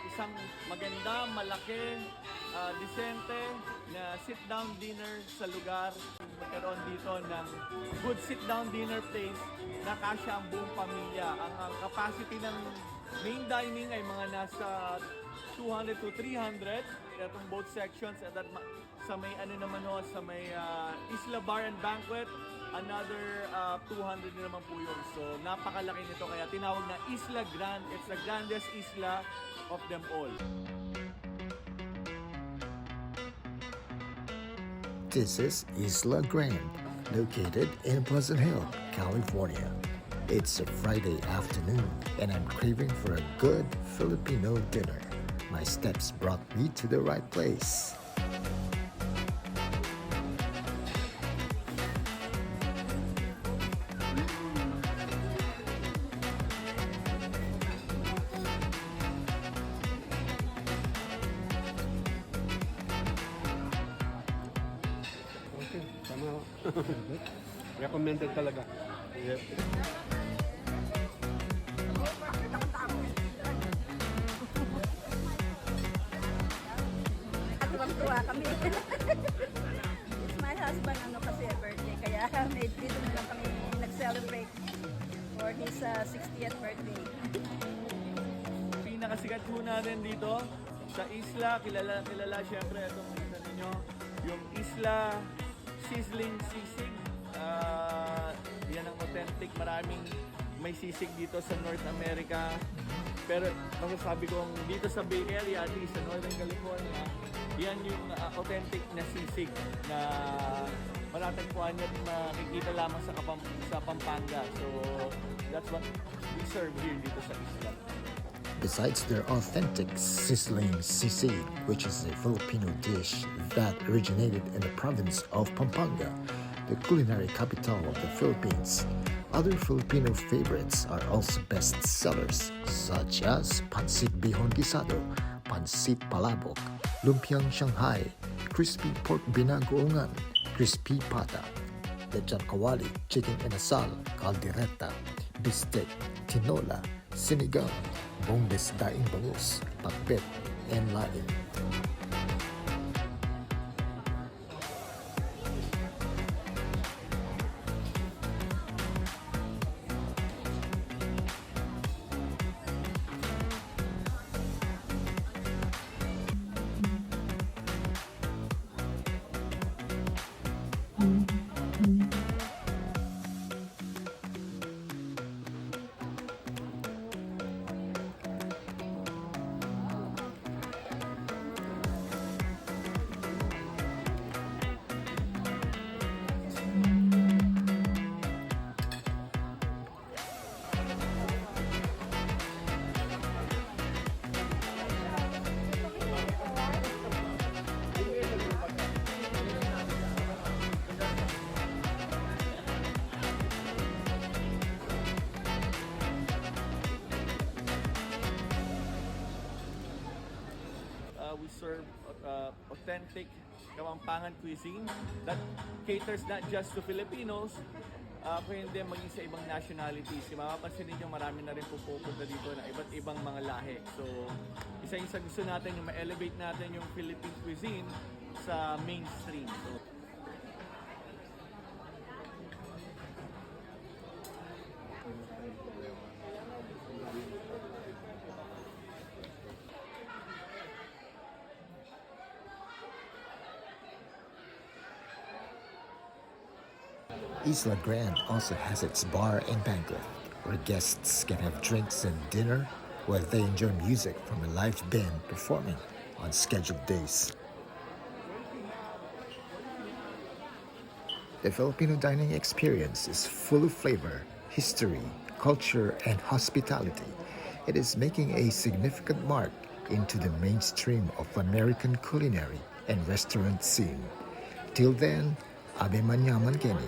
isang maganda, malaki, disente na sit-down dinner sa lugar. Magkaroon dito ng good sit-down dinner place na kasya ang buong pamilya. Ang capacity ng main dining ay mga nasa 200 to 300. Itong both sections at sa may ano naman ho, sa may Isla Bar and Banquet, another 200 na naman po yun. So napakalaki nito kaya tinawag na Isla Grande. It's the grandest isla of them all. This is Isla Grande, located in Pleasant Hill, California. It's a Friday afternoon and I'm craving for a good Filipino dinner. My steps brought me to the right place. Okay, tama. Recommended talaga. Yep. Tuwa kami. It's my husband kasi birthday kaya dito na lang kami nag-celebrate for his 60th birthday. Pinakasikat po natin dito sa isla, kilala syempre itong isa ninyo, yung Isla Sizzling Sisig. Yan ang authentic, maraming may sisig dito sa North America. Pero masasabi kong dito sa Bay Area, at least sa Northern California, yan yung authentic na sisig na matatagpuan at makikita lamang sa Pampanga. So that's what we serve here dito sa isla. Besides their authentic sizzling sisig, which is a Filipino dish that originated in the province of Pampanga, the culinary capital of the Philippines, other Filipino favorites are also best sellers, such as Pancit Bihon Guisado, Pancit Palabok, Lumpiang Shanghai, Crispy Pork Binagoongan, Crispy Pata, Lechon Kawali, Chicken Inasal, Caldereta, Bistek, Tinola, Sinigang, Bongbes Daing Bangus, Pakbet, and Laing. We serve authentic Kapampangan cuisine that caters not just to Filipinos, kundi maging sa ibang nationalities. Mapapansin ninyo marami na rin pupunta dito na iba't ibang mga lahi. So, isa yung sa gusto natin yung ma-elevate natin yung Philippine cuisine sa mainstream. So, Isla Grande also has its bar and banquet, where guests can have drinks and dinner while they enjoy music from a live band performing on scheduled days. The Filipino dining experience is full of flavor, history, culture, and hospitality. It is making a significant mark into the mainstream of American culinary and restaurant scene. Till then, Abe Manyaman Kenny.